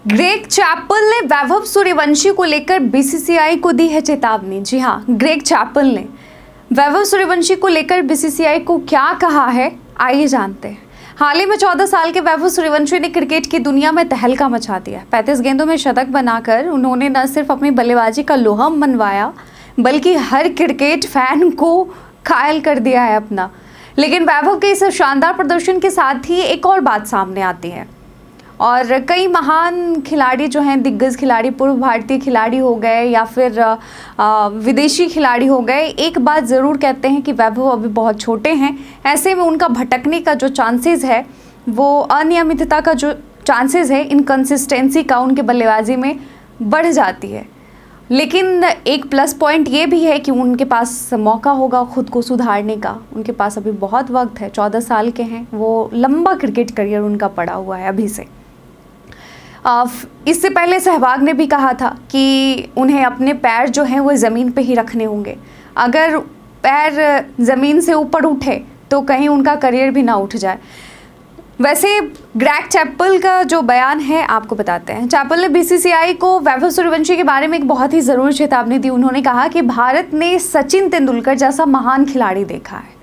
Greg Chappell ने वैभव सूर्यवंशी को लेकर बीसीसीआई को दी है चेतावनी। जी हां, ग्रेग चैपल ने वैभव सूर्यवंशी को लेकर बीसीसीआई को क्या कहा है, आइए जानते हैं। हाल ही में 14 साल के वैभव सूर्यवंशी ने क्रिकेट की दुनिया में तहलका मचा दिया। 35 गेंदों में शतक बनाकर उन्होंने न सिर्फ अपनी बल्लेबाजी का लोहा मनवाया, बल्कि हर क्रिकेट फैन को कायल कर दिया है अपना। लेकिन वैभव के इस शानदार प्रदर्शन के साथ ही एक और बात सामने आती है, और कई महान खिलाड़ी जो हैं, दिग्गज खिलाड़ी, पूर्व भारतीय खिलाड़ी हो गए या फिर विदेशी खिलाड़ी हो गए, एक बात ज़रूर कहते हैं कि वैभव अभी बहुत छोटे हैं। ऐसे में उनका भटकने का जो चांसेस है, वो अनियमितता का जो चांसेस है, इनकंसिस्टेंसी का उनके बल्लेबाजी में बढ़ जाती है। लेकिन एक प्लस पॉइंट ये भी है कि उनके पास मौका होगा खुद को सुधारने का। उनके पास अभी बहुत वक्त है, 14 साल के हैं, वो लंबा क्रिकेट करियर उनका पड़ा हुआ है अभी से। इससे पहले सहवाग ने भी कहा था कि उन्हें अपने पैर जो हैं वो ज़मीन पे ही रखने होंगे। अगर पैर ज़मीन से ऊपर उठे तो कहीं उनका करियर भी ना उठ जाए। वैसे ग्रेग चैपल का जो बयान है आपको बताते हैं। चैपल ने बीसीसीआई को वैभव सूर्यवंशी के बारे में एक बहुत ही ज़रूरी चेतावनी दी। उन्होंने कहा कि भारत ने सचिन तेंदुलकर जैसा महान खिलाड़ी देखा है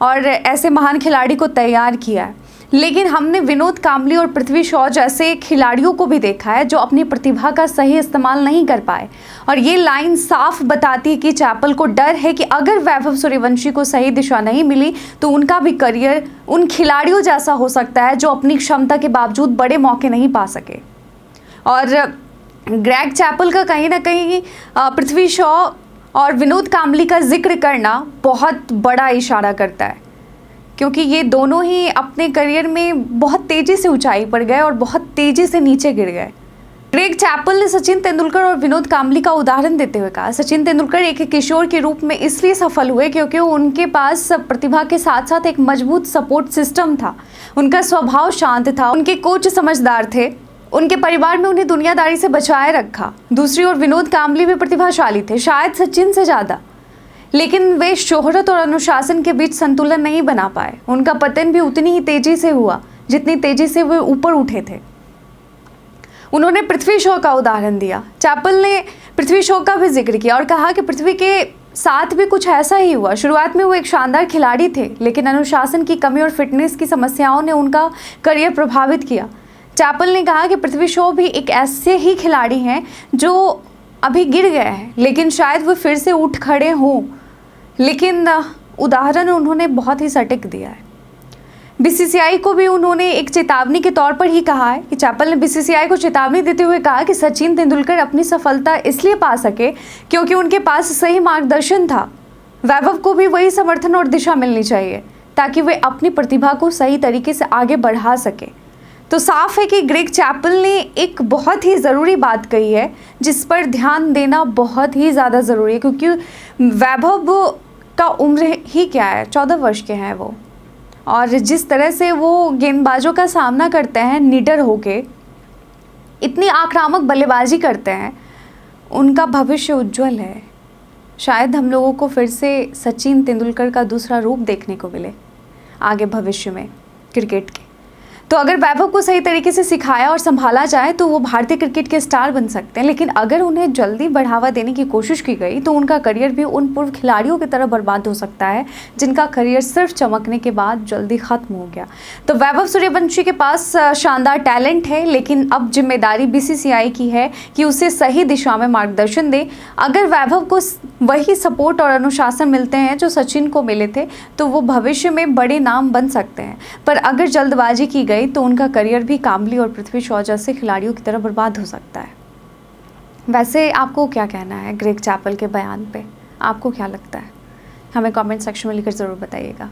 और ऐसे महान खिलाड़ी को तैयार किया है, लेकिन हमने विनोद कांबली और पृथ्वी शॉ जैसे खिलाड़ियों को भी देखा है जो अपनी प्रतिभा का सही इस्तेमाल नहीं कर पाए। और ये लाइन साफ बताती है कि चैपल को डर है कि अगर वैभव सूर्यवंशी को सही दिशा नहीं मिली तो उनका भी करियर उन खिलाड़ियों जैसा हो सकता है जो अपनी क्षमता के बावजूद बड़े मौके नहीं पा सके। और ग्रेग चैपल का कहीं ना कहीं पृथ्वी शॉ और विनोद कांबली का जिक्र करना बहुत बड़ा इशारा करता है, क्योंकि ये दोनों ही अपने करियर में बहुत तेज़ी से ऊंचाई पर गए और बहुत तेज़ी से नीचे गिर गए। ग्रेग चैपल ने सचिन तेंदुलकर और विनोद कांबली का उदाहरण देते हुए कहा, सचिन तेंदुलकर एक किशोर के रूप में इसलिए सफल हुए क्योंकि उनके पास प्रतिभा के साथ साथ एक मजबूत सपोर्ट सिस्टम था। उनका स्वभाव शांत था, उनके कोच समझदार थे, उनके परिवार में उन्हें दुनियादारी से बचाए रखा। दूसरी ओर विनोद कांबली भी प्रतिभाशाली थे, शायद सचिन से ज़्यादा, लेकिन वे शोहरत और अनुशासन के बीच संतुलन नहीं बना पाए। उनका पतन भी उतनी ही तेजी से हुआ जितनी तेजी से वे ऊपर उठे थे। उन्होंने पृथ्वी शॉ का उदाहरण दिया। चैपल ने पृथ्वी शॉ का भी जिक्र किया और कहा कि पृथ्वी के साथ भी कुछ ऐसा ही हुआ। शुरुआत में वो एक शानदार खिलाड़ी थे, लेकिन अनुशासन की कमी और फिटनेस की समस्याओं ने उनका करियर प्रभावित किया। चैपल ने कहा कि पृथ्वी शॉ भी एक ऐसे ही खिलाड़ी हैं जो अभी गिर गए हैं, लेकिन शायद वो फिर से उठ खड़े हों। लेकिन उदाहरण उन्होंने बहुत ही सटीक दिया है। बीसीसीआई को भी उन्होंने एक चेतावनी के तौर पर ही कहा है कि चैपल ने बीसीसीआई को चेतावनी देते हुए कहा कि सचिन तेंदुलकर अपनी सफलता इसलिए पा सके क्योंकि उनके पास सही मार्गदर्शन था। वैभव को भी वही समर्थन और दिशा मिलनी चाहिए ताकि वे अपनी प्रतिभा को सही तरीके से आगे बढ़ा सके। तो साफ है कि ग्रेग चैपल ने एक बहुत ही ज़रूरी बात कही है जिस पर ध्यान देना बहुत ही ज़्यादा ज़रूरी है, क्योंकि वैभव का उम्र ही क्या है, 14 वर्ष के हैं वो, और जिस तरह से वो गेंदबाजों का सामना करते हैं, निडर होके इतनी आक्रामक बल्लेबाजी करते हैं, उनका भविष्य उज्जवल है। शायद हम लोगों को फिर से सचिन तेंदुलकर का दूसरा रूप देखने को मिले आगे भविष्य में क्रिकेट के। तो अगर वैभव को सही तरीके से सिखाया और संभाला जाए तो वो भारतीय क्रिकेट के स्टार बन सकते हैं, लेकिन अगर उन्हें जल्दी बढ़ावा देने की कोशिश की गई तो उनका करियर भी उन पूर्व खिलाड़ियों की तरह बर्बाद हो सकता है जिनका करियर सिर्फ चमकने के बाद जल्दी ख़त्म हो गया। तो वैभव सूर्यवंशी के पास शानदार टैलेंट है, लेकिन अब जिम्मेदारी बीसीसीआई की है कि उसे सही दिशा में मार्गदर्शन दे। अगर वैभव को वही सपोर्ट और अनुशासन मिलते हैं जो सचिन को मिले थे तो वो भविष्य में बड़े नाम बन सकते हैं, पर अगर जल्दबाजी की गई तो उनका करियर भी कांबली और पृथ्वी शॉ जैसे खिलाड़ियों की तरह बर्बाद हो सकता है। वैसे आपको क्या कहना है ग्रेग चैपल के बयान पे? आपको क्या लगता है? हमें कमेंट सेक्शन में लिखकर ज़रूर बताइएगा।